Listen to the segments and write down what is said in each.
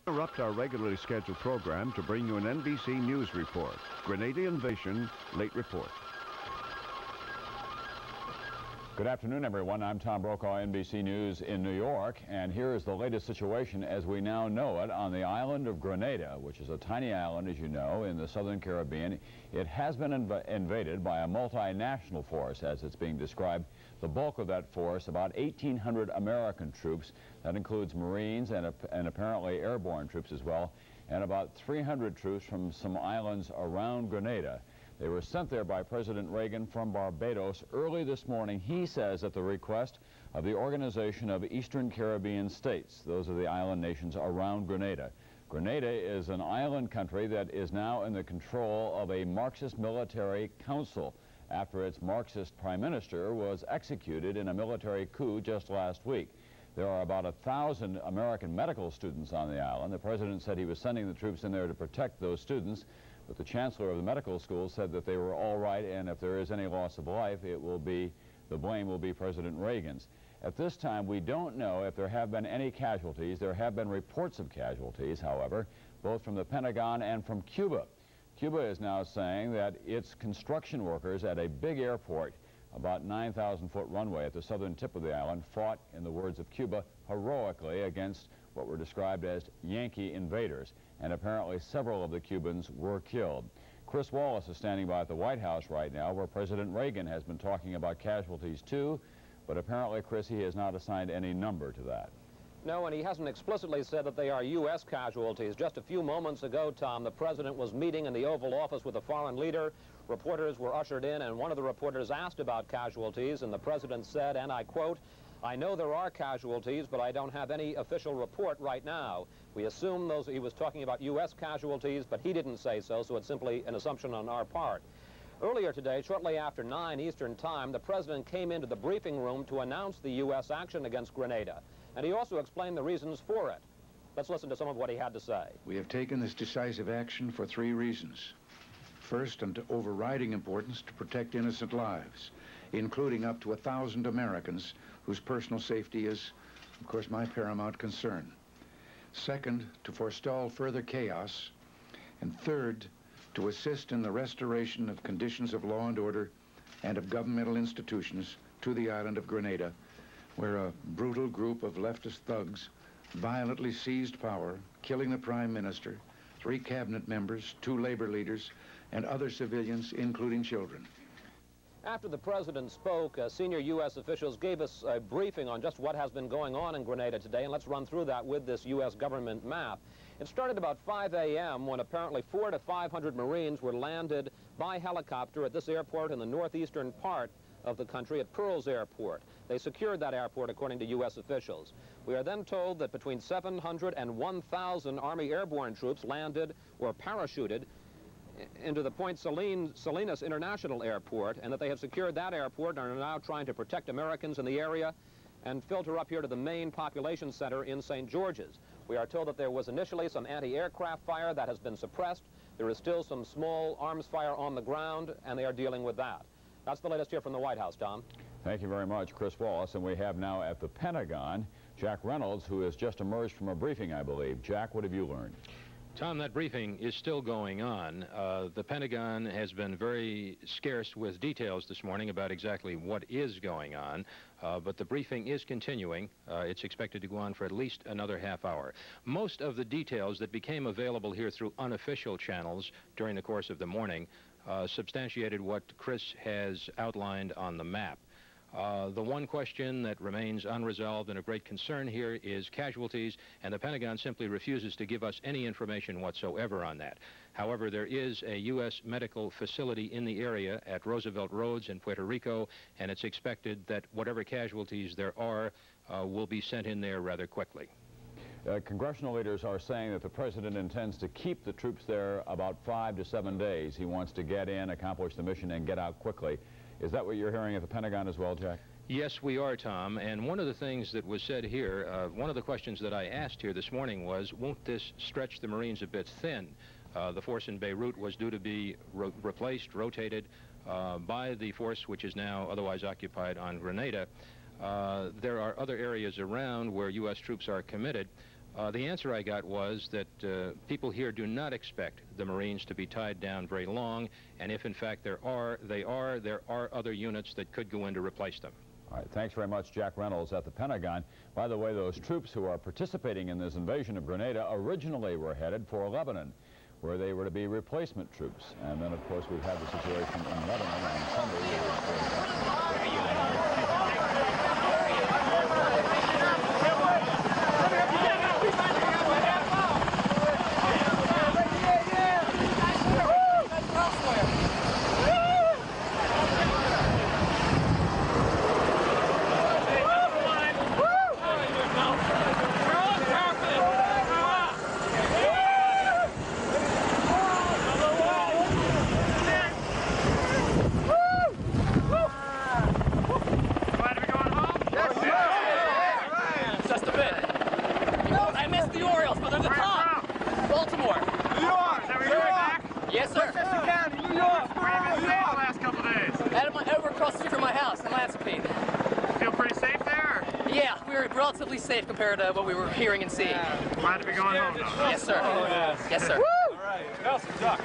Interrupt our regularly scheduled program to bring you an NBC News report. Grenada invasion, late report. Good afternoon, everyone. I'm Tom Brokaw, NBC News in New York, and here is the latest situation as we now know it on the island of Grenada, which is a tiny island, as you know, in the southern Caribbean. It has been invaded by a multinational force, as it's being described. The bulk of that force, about 1,800 American troops, that includes Marines and apparently airborne troops as well, and about 300 troops from some islands around Grenada. They were sent there by President Reagan from Barbados early this morning, he says, at the request of the Organization of Eastern Caribbean States. Those are the island nations around Grenada. Grenada is an island country that is now in the control of a Marxist military council after its Marxist prime minister was executed in a military coup just last week. There are about 1,000 American medical students on the island. The president said he was sending the troops in there to protect those students. But the chancellor of the medical school said that they were all right, and if there is any loss of life, the blame will be President Reagan's. At this time, we don't know if there have been any casualties. There have been reports of casualties, however, both from the Pentagon and from Cuba. Cuba is now saying that its construction workers at a big airport, about 9,000-foot runway at the southern tip of the island, fought, in the words of Cuba, heroically against what were described as Yankee invaders, and apparently several of the Cubans were killed. Chris Wallace is standing by at the White House right now, where President Reagan has been talking about casualties too, but apparently, Chris, he has not assigned any number to that. No, and he hasn't explicitly said that they are U.S. casualties. Just a few moments ago, Tom, the president was meeting in the Oval Office with a foreign leader. Reporters were ushered in, and one of the reporters asked about casualties, and the president said, and I quote, "I know there are casualties, but I don't have any official report right now." We assume he was talking about U.S. casualties, but he didn't say so, so it's simply an assumption on our part. Earlier today, shortly after 9 Eastern Time, the president came into the briefing room to announce the U.S. action against Grenada, and he also explained the reasons for it. Let's listen to some of what he had to say. We have taken this decisive action for 3 reasons. First, and of overriding importance, to protect innocent lives, including up to 1,000 Americans whose personal safety is, of course, my paramount concern. Second, to forestall further chaos. And third, to assist in the restoration of conditions of law and order and of governmental institutions to the island of Grenada, where a brutal group of leftist thugs violently seized power, killing the prime minister, 3 cabinet members, 2 labor leaders, and other civilians, including children. After the president spoke, senior U.S. officials gave us a briefing on just what has been going on in Grenada today, and let's run through that with this U.S. government map. It started about 5 a.m. when apparently 400 to 500 Marines were landed by helicopter at this airport in the northeastern part of the country at Pearls Airport. They secured that airport, according to U.S. officials. We are then told that between 700 and 1,000 Army airborne troops landed or parachuted into the Point Salinas International Airport, and that they have secured that airport and are now trying to protect Americans in the area and filter up here to the main population center in St. George's. We are told that there was initially some anti-aircraft fire that has been suppressed. There is still some small arms fire on the ground, and they are dealing with that. That's the latest here from the White House, Tom. Thank you very much, Chris Wallace. And we have now at the Pentagon, Jack Reynolds, who has just emerged from a briefing, I believe. Jack, what have you learned? Tom, that briefing is still going on. The Pentagon has been very scarce with details this morning about exactly what is going on, but the briefing is continuing. It's expected to go on for at least another half hour. Most of the details that became available here through unofficial channels during the course of the morning substantiated what Chris has outlined on the map. The one question that remains unresolved and of great concern here is casualties, and the Pentagon simply refuses to give us any information whatsoever on that. However, there is a U.S. medical facility in the area at Roosevelt Roads in Puerto Rico, and it's expected that whatever casualties there are will be sent in there rather quickly. Congressional leaders are saying that the president intends to keep the troops there about 5 to 7 days. He wants to get in, accomplish the mission, and get out quickly. Is that what you're hearing at the Pentagon as well, Jack? Yes, we are, Tom. And one of the things that was said here, one of the questions that I asked here this morning was, won't this stretch the Marines a bit thin? The force in Beirut was due to be replaced, rotated by the force which is now otherwise occupied on Grenada. There are other areas around where U.S. troops are committed. The answer I got was that people here do not expect the Marines to be tied down very long, and if in fact there are other units that could go in to replace them. All right, thanks very much, Jack Reynolds at the Pentagon. By the way, those troops who are participating in this invasion of Grenada originally were headed for Lebanon, where they were to be replacement troops. And then, of course, we've had the situation in Lebanon on Sunday. Yes, sir. New York. Where have you been the last couple of days? Over across the street from my house in Lansapine. Feel pretty safe there? Yeah, we were relatively safe compared to what we were hearing and seeing. Glad to be going home, though. Yes, sir. Yes, sir. All right. Nelson, duck.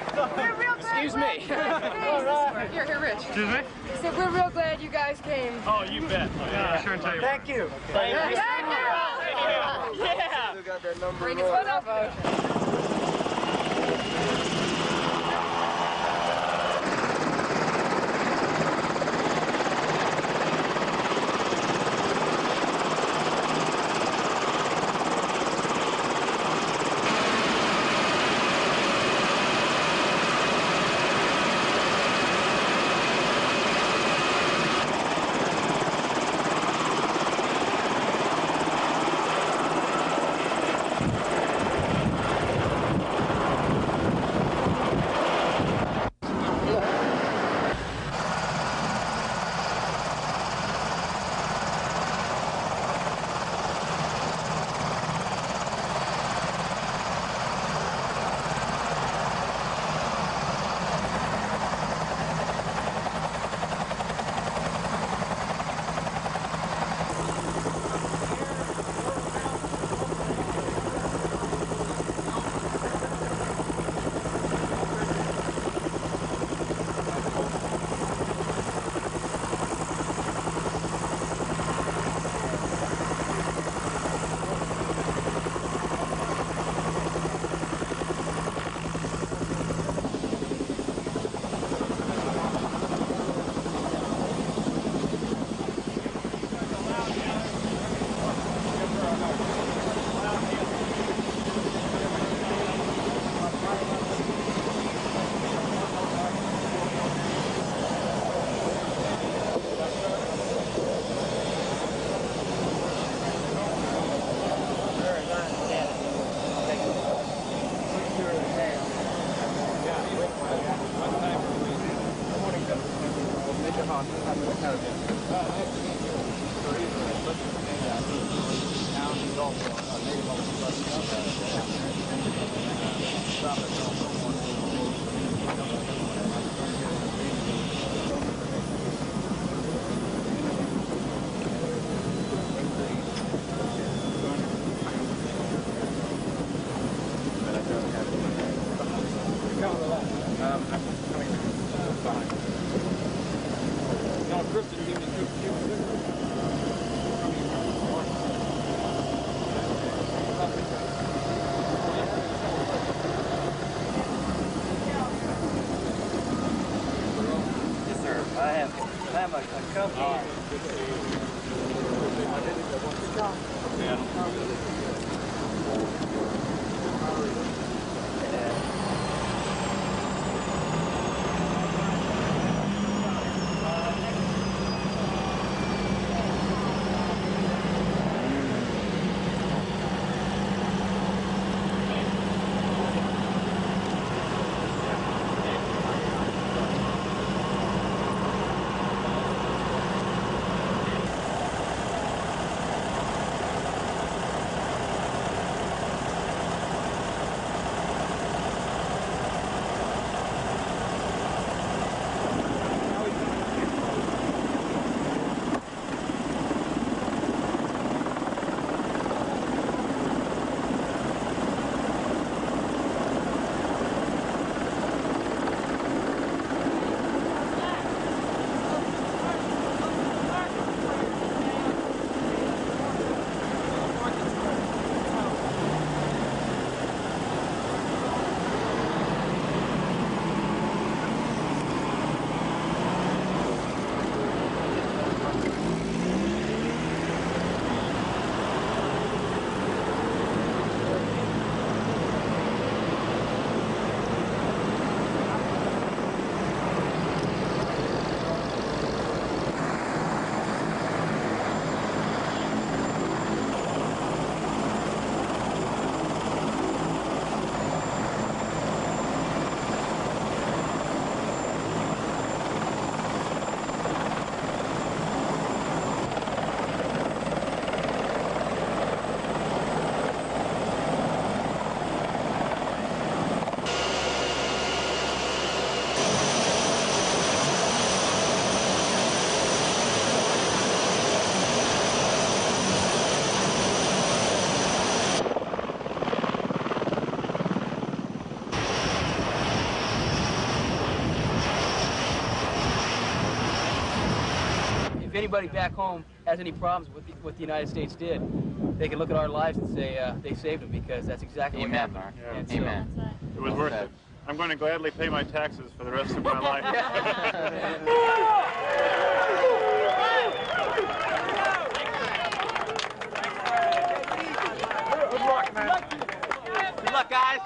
Excuse me. All right. Here, Rich. Excuse me? So we're real glad you guys came. Oh, you bet. Yeah, sure and tell you. Thank you. Thank you. Yeah. Bring us one up. if anybody back home has any problems with what the United States did, they can look at our lives and say they saved them, because that's exactly what happened. Yeah. And Amen. It was worth it. I'm going to gladly pay my taxes for the rest of my life. Good luck, man. Good luck, guys.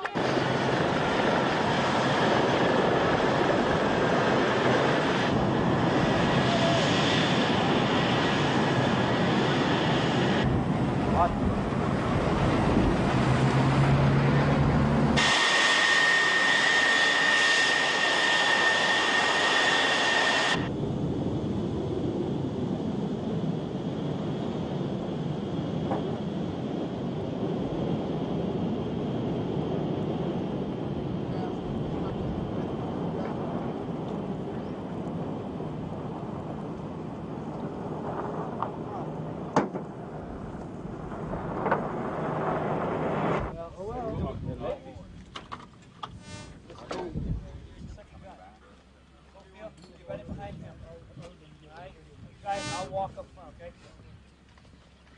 I'll walk up front, okay?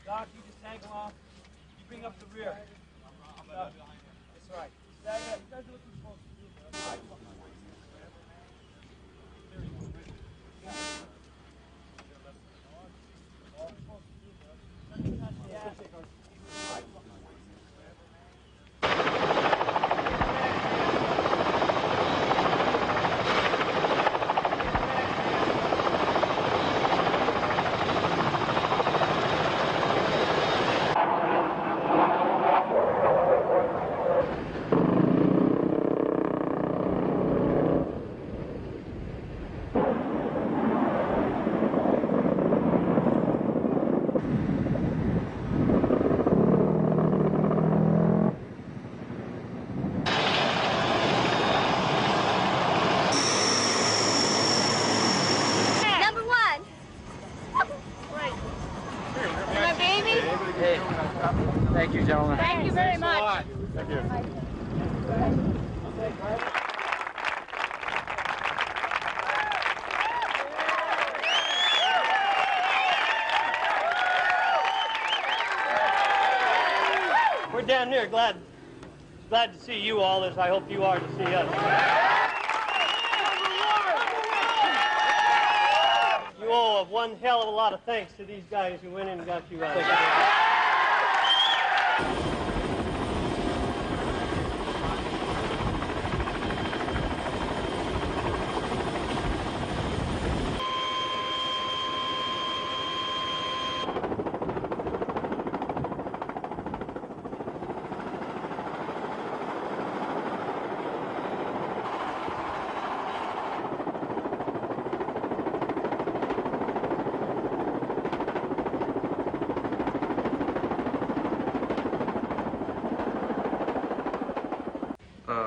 Doc, you just hang along. You bring up the rear. That's right. You guys are what you're supposed to do. Thank you, gentlemen. Thank you very much. Thank you. We're down here glad to see you all, as I hope you are to see us. You owe one hell of a lot of thanks to these guys who went in and got you out.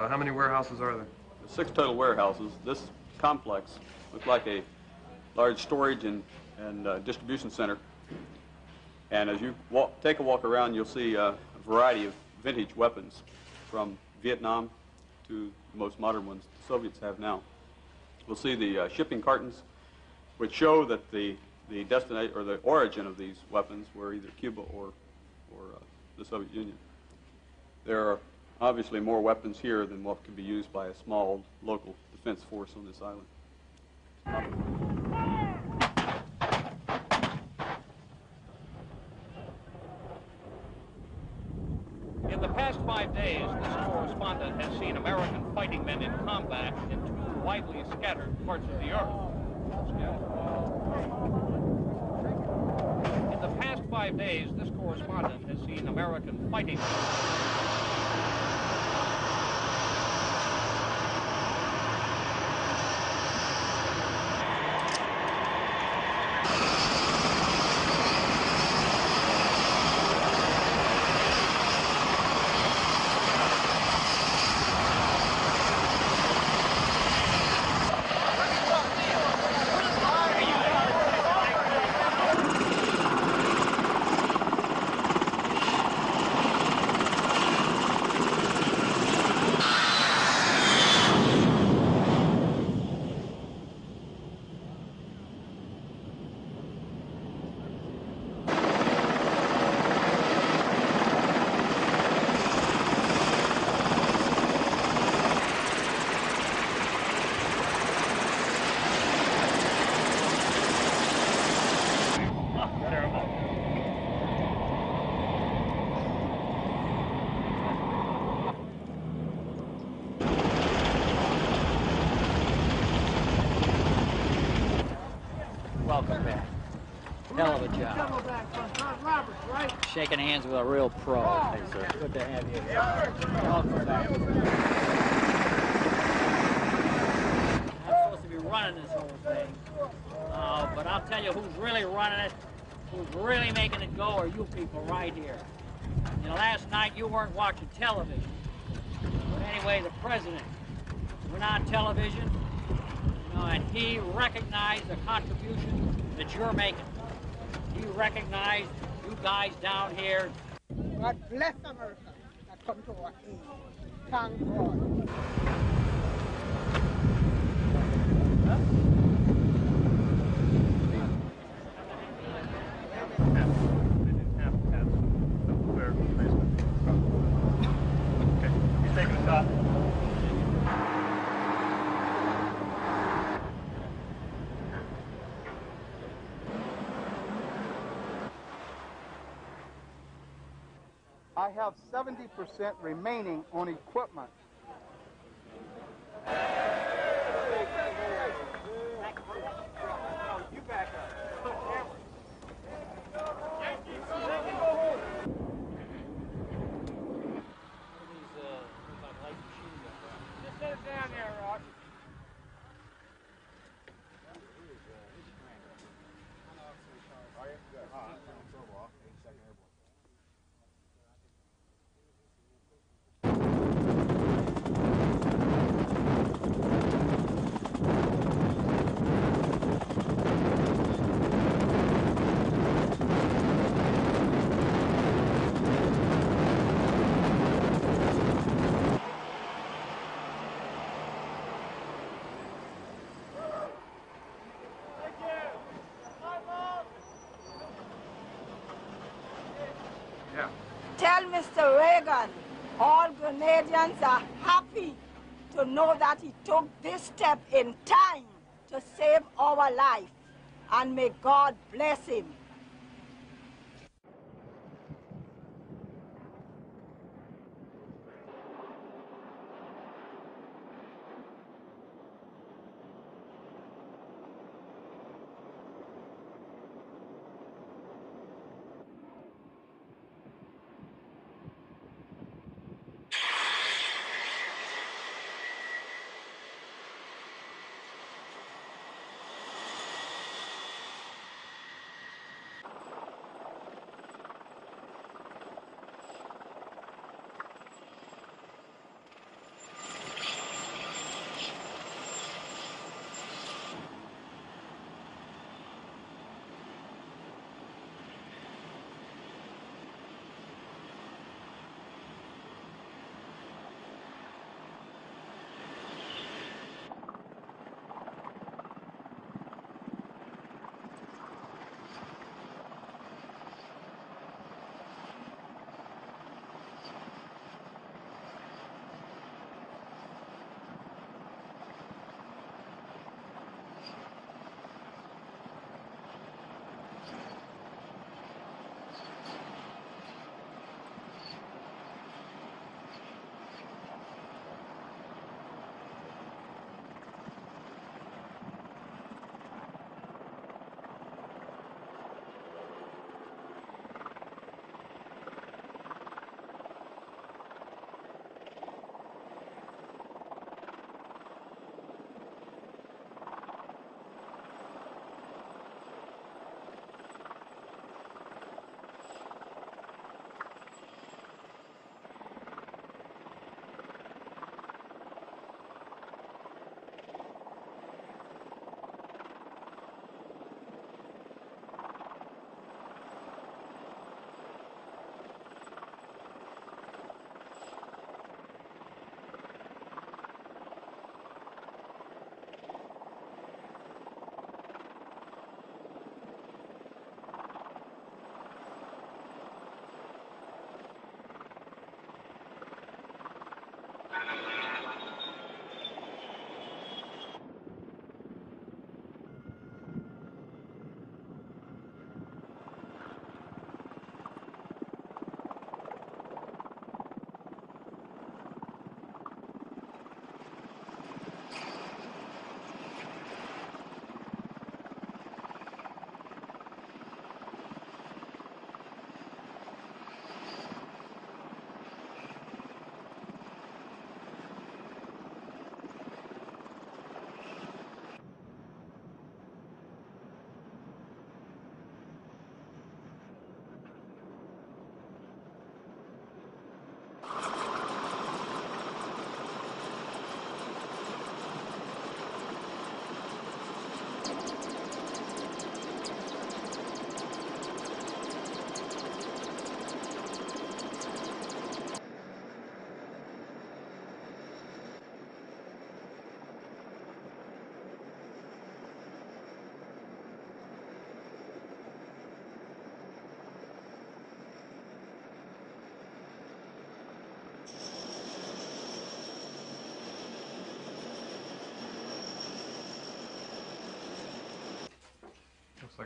How many warehouses are there? 6 total warehouses. This complex looks like a large storage and distribution center. And as you take a walk around, you'll see a variety of vintage weapons, from Vietnam to the most modern ones the Soviets have now. We'll see the shipping cartons, which show that the destination or the origin of these weapons were either Cuba or the Soviet Union. There are obviously more weapons here than what can be used by a small local defense force on this island. In the past 5 days, this correspondent has seen American fighting men in combat in 2 widely scattered parts of the earth. In the past 5 days, this correspondent has seen American fighting men. Hell of a job. Shaking hands with a real pro. Hey, sir. Good to have you. Welcome back. I'm supposed to be running this whole thing, but I'll tell you who's really running it, who's really making it go are you people right here. You know, last night you weren't watching television. But anyway, the president went on television, you know, and he recognized the contribution that you're making. He recognized you guys down here. God bless America that come to our aid. Thank God. Taking a shot. I have 70% remaining on equipment. You back up. Just set it down there, Rock. Tell Mr. Reagan all Grenadians are happy to know that he took this step in time to save our life, and may God bless him.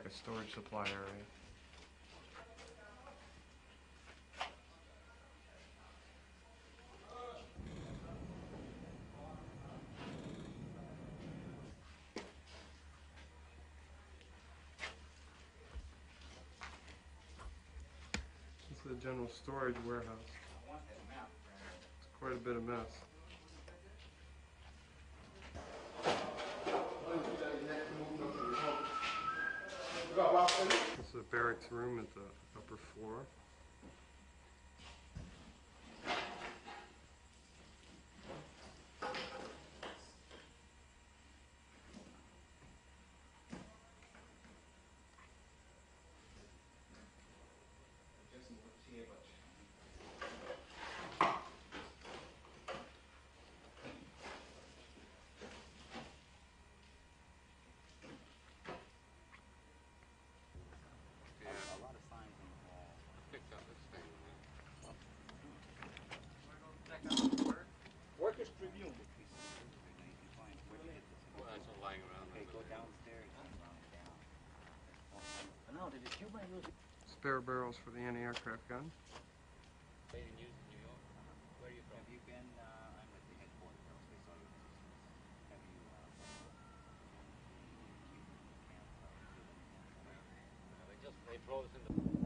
a storage supply area. This is a general storage warehouse. It's quite a bit of mess. This is a barracks room at the upper floor. Workers Tribune. Spare barrels for the anti-aircraft gun. Have you been, I'm at the headquarters, aerospace audio systems. Have you, they throw us into...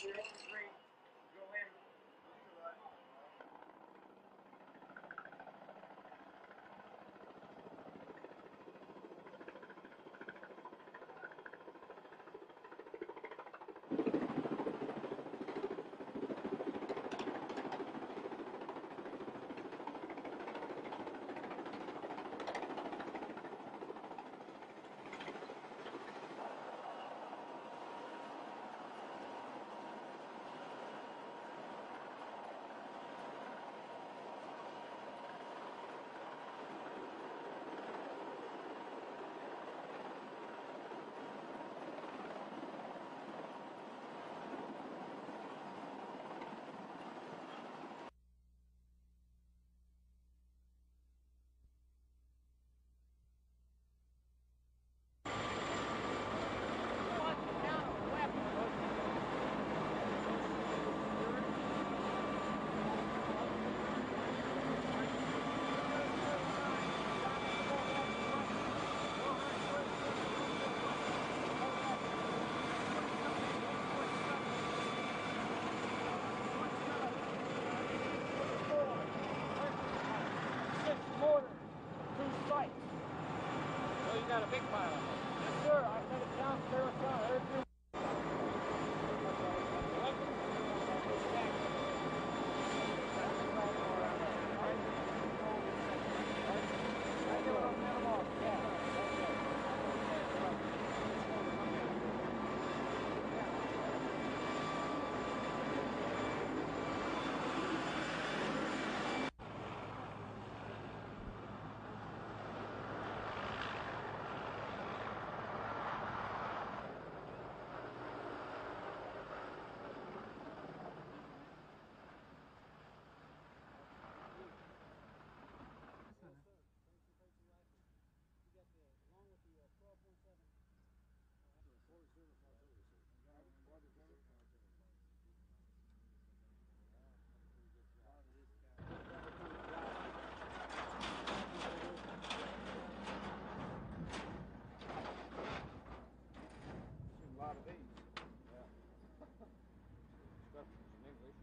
Infantry, go in. Got a big pile of them. Yes, sir. I let it down, clear it down. Everything. A lot of these. Yeah. Instructions in English.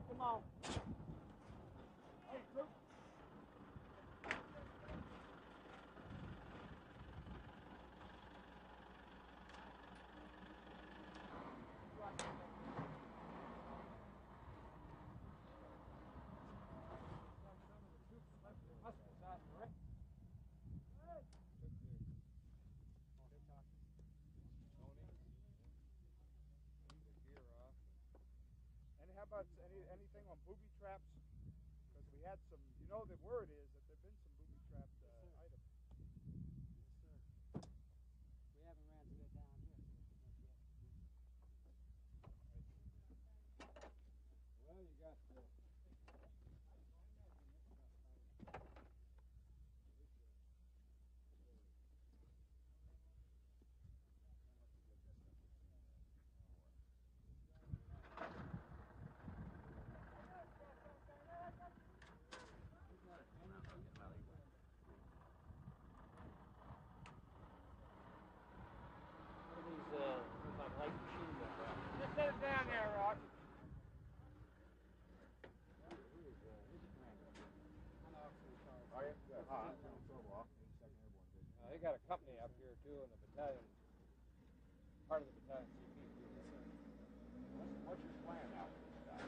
Come on. Hey, group. And how about anything on booby traps? Because we had some, you know, the word is that there have been some booby trapped items. Yes, sir. We haven't ran through it down here, so it's not yet. Well, you got the... Just set it down there, Rock. They got a company up here too in the battalion. Part of the battalion CP. What's your plan out for this guy?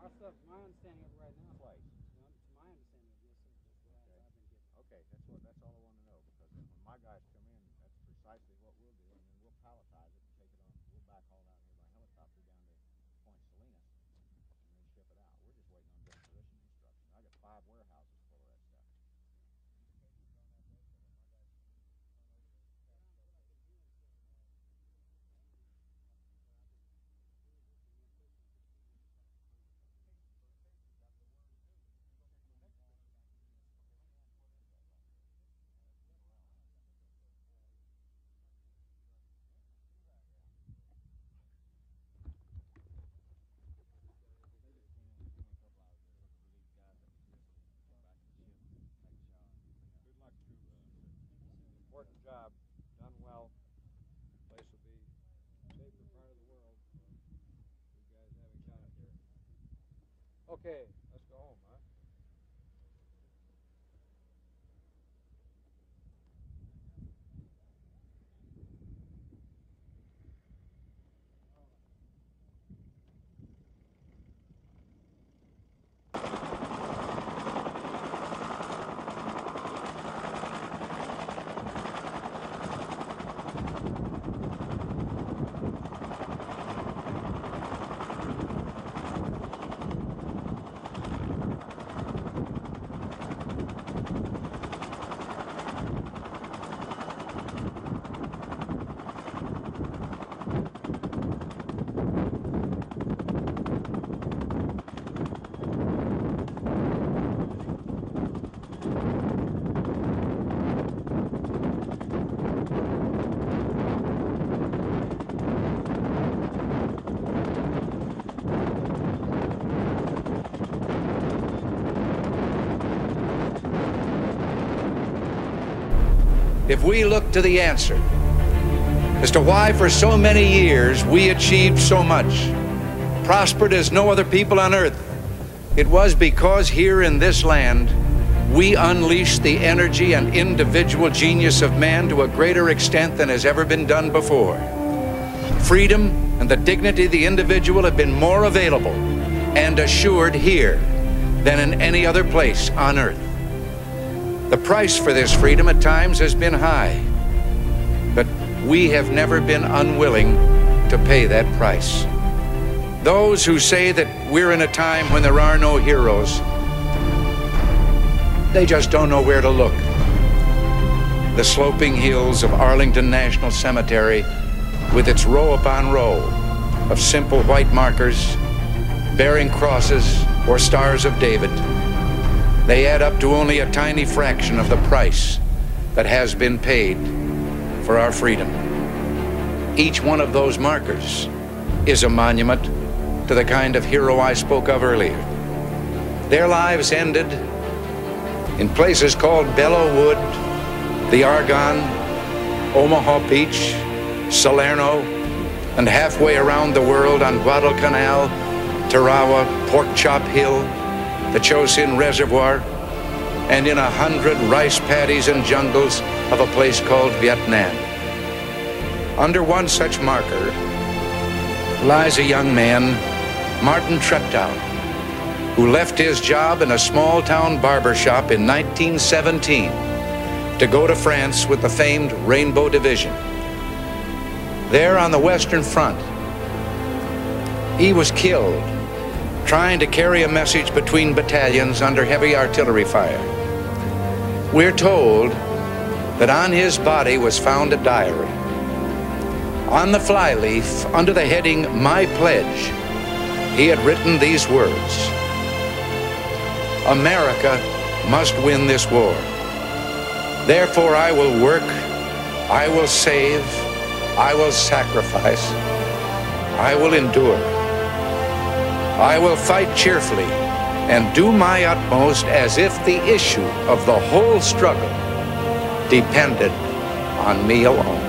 Our stuff, my understanding of it right now. Place. To my understanding of this, that's the last I've been getting. Okay, that's all I want to know, because when my guys come in, that's precisely what we'll do, and then we'll palletize it and take it on. We'll backhaul it out here by helicopter down to Point Salinas, and then ship it out. We're just waiting on disposition instructions. I got 5 warehouses full of that stuff. important job, done well. The place will be a safer part of the world. You guys having done it here. Okay, let's go home, huh? If we look to the answer as to why for so many years we achieved so much, prospered as no other people on earth, it was because here in this land we unleashed the energy and individual genius of man to a greater extent than has ever been done before. Freedom and the dignity of the individual have been more available and assured here than in any other place on earth. The price for this freedom at times has been high, but we have never been unwilling to pay that price. Those who say that we're in a time when there are no heroes, they just don't know where to look. The sloping hills of Arlington National Cemetery, with its row upon row of simple white markers bearing crosses or stars of David, they add up to only a tiny fraction of the price that has been paid for our freedom. Each one of those markers is a monument to the kind of hero I spoke of earlier. Their lives ended in places called Belleau Wood, the Argonne, Omaha Beach, Salerno, and halfway around the world on Guadalcanal, Tarawa, Pork Chop Hill, the Chosin Reservoir, and in 100 rice paddies and jungles of a place called Vietnam. Under one such marker lies a young man, Martin Treptow, who left his job in a small-town barber shop in 1917 to go to France with the famed Rainbow Division. There on the Western Front, he was killed trying to carry a message between battalions under heavy artillery fire. We're told that on his body was found a diary. On the flyleaf, under the heading, "My Pledge," he had written these words: "America must win this war. Therefore I will work, I will save, I will sacrifice, I will endure. I will fight cheerfully and do my utmost as if the issue of the whole struggle depended on me alone."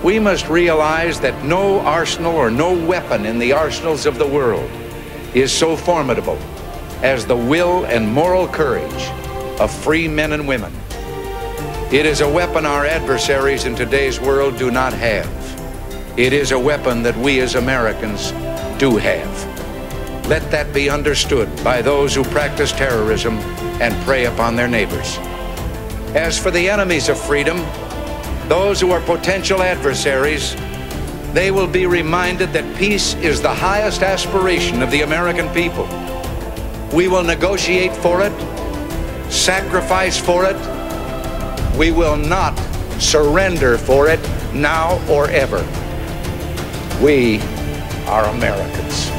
We must realize that no arsenal or no weapon in the arsenals of the world is so formidable as the will and moral courage of free men and women. It is a weapon our adversaries in today's world do not have. It is a weapon that we as Americans do have. Let that be understood by those who practice terrorism and prey upon their neighbors. As for the enemies of freedom, those who are potential adversaries, they will be reminded that peace is the highest aspiration of the American people. We will negotiate for it, sacrifice for it. We will not surrender for it now or ever. We are Americans.